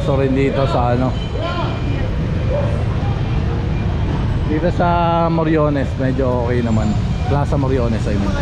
pwesto rin dito sa ano, dito sa Moriones, medyo okay naman. Plaza Moriones, I mean.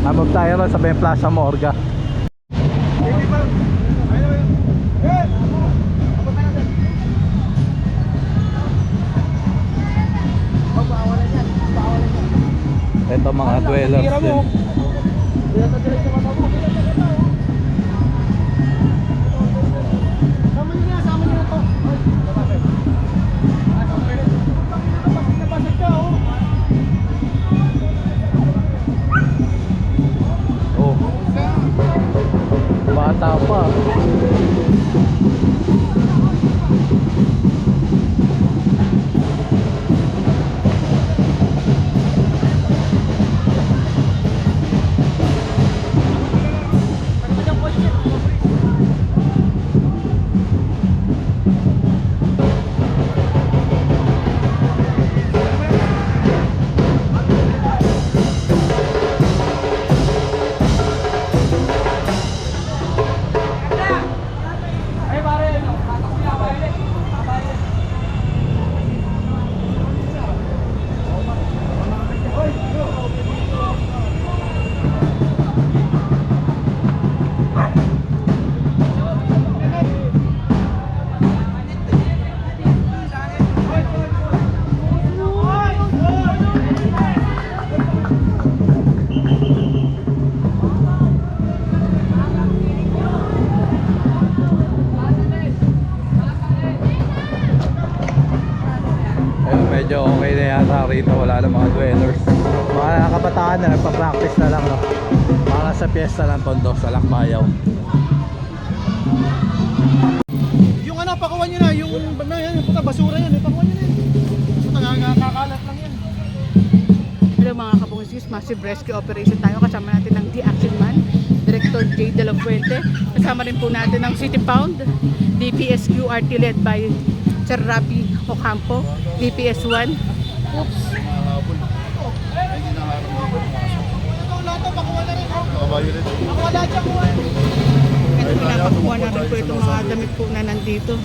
Habang tayo rin sa may Plaza Morga. Ito mga dwellers din. Oh, bata pa. Medyo okay na yata rito, wala na mga dwellers. Mga kabataan na nagpa-practice na lang, no? Para sa piyesta ng Tondo sa Lakmayaw. Yung ano, pakuha nyo na, yung puta basura yan, pakuha nyo na yan. Puta nakakalat lang yan. Hello mga kabungis, massive rescue operation tayo. Kasama natin ng The Action Man, Director J. De La Fuente. Kasama rin po natin ng City Pound, DPSQRT led by Sir Rapi Ocampo, DPS 1. Oops. Lahat pakuha na rin. Pakuha lahat siya kuha. Ito pinapakuha natin po itong mga damit po na nandito.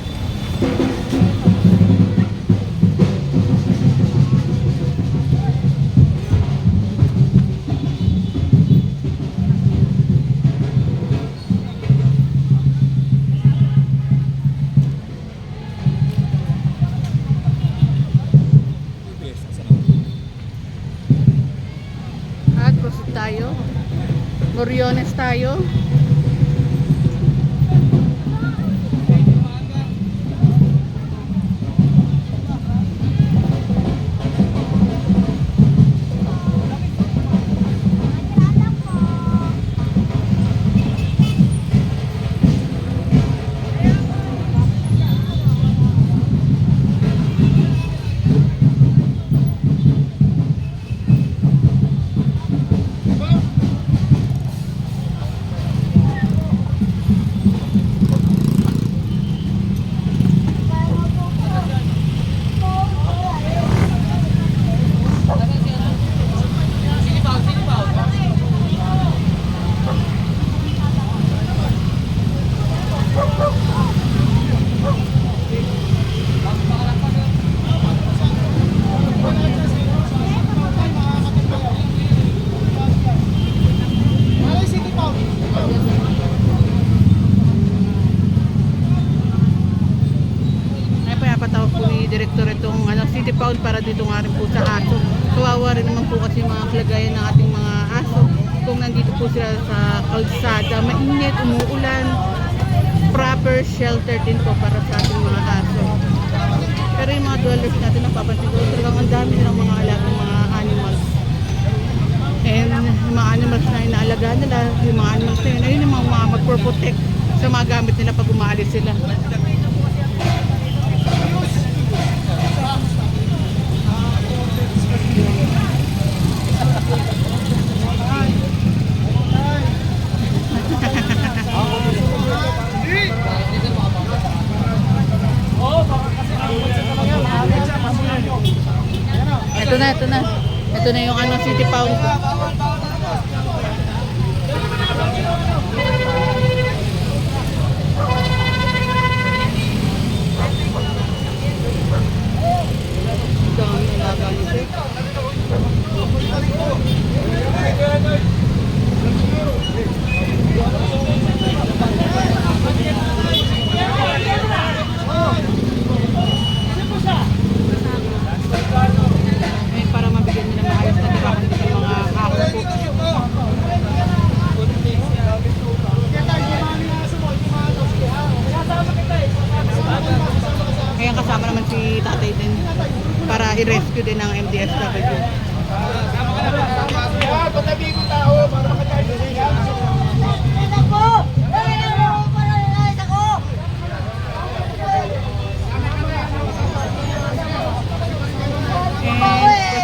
Tayo Moriones tayo. dito nga rin po sa aso. Kawawa rin naman po kasi yung mga kalagayan ng ating mga aso. Kung nandito po sila sa kalsada, mainit, umuulan, proper shelter din po para sa ating mga aso. Pero yung mga dwellers natin, napapansin ko, talagang ang dami nilang mga alagang mga animals. And yung mga animals na inaalagaan nila, yung mga animals na yun, ayun yung mga magpo-protect sa mga gamit nila pag umaalis sila. Ito na. Ito na yung City Pound. Dami alaga nito. Para mabigyan nila maayos na tirahan ng mga aso po. Kaya kasama naman si tatay din para i-rescue din ng MDSW.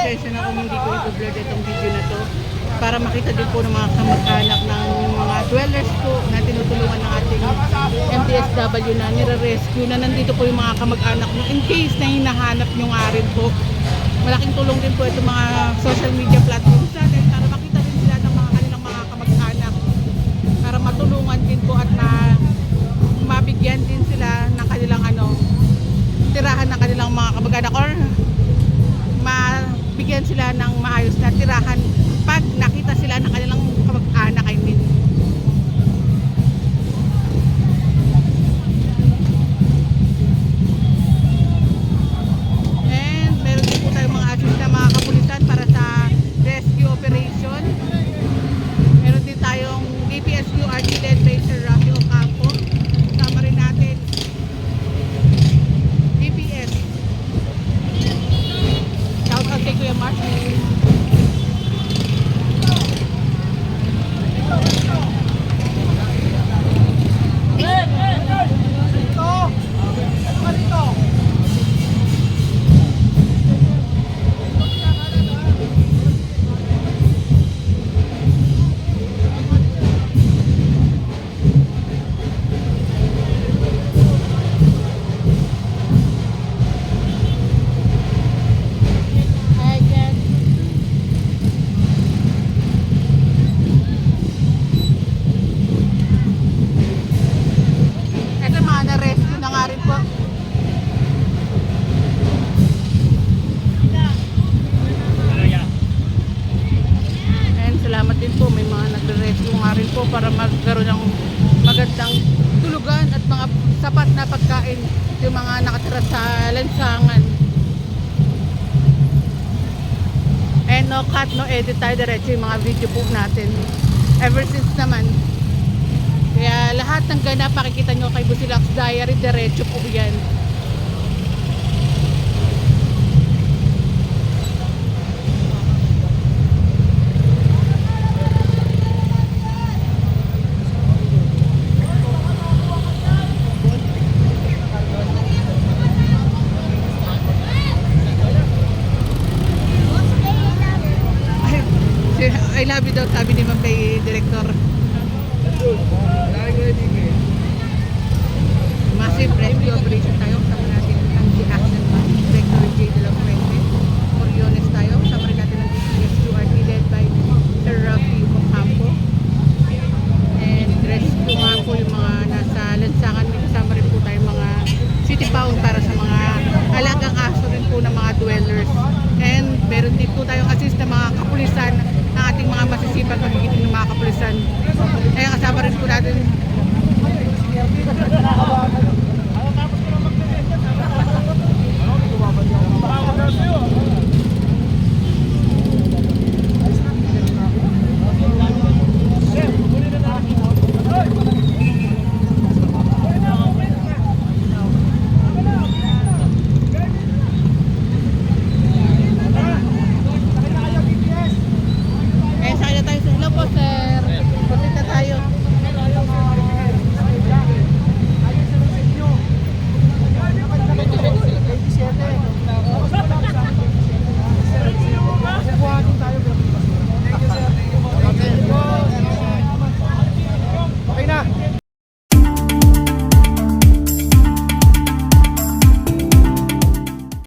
Pasensya na kung hindi ko i-blur itong video na to para makita din po ng mga kamag-anak ng mga dwellers po na tinutulungan ng ating MDSW na nire-rescue na nandito po yung mga kamag-anak mo in case na hinahanap nyo nga rin po. Malaking tulong din po itong mga social media platforms natin para makita rin sila ng mga kanilang mga kamag-anak para matulungan din po at mabigyan din sila ng kanilang tirahan ng kanilang mga kamag-anak or mabigyan sila ng maayos na tirahan pag nakita sila ng kanilang kamag-anak, I mean. And meron din po tayong mga assist na mga kapulisan para sa rescue operation. Meron din tayong DPSQ RT led by Sir Rafi Ocampo. Kasama rin natin DPS. Shout out kay Kuya Mark. Para magkaroon ng magandang tulugan at mga sapat na pagkain yung mga nakatira sa lansangan. And no cut, no edit tayo, diretso yung mga video po natin ever since naman. Kaya lahat ng ganap pakikita nyo kay Busilak's Diary, diretso po yan. I love you daw, sabi ni Ma'am kay Director. Massive rescue operation tayo. Kasama natin ang Action Man, Director J. De La Fuente.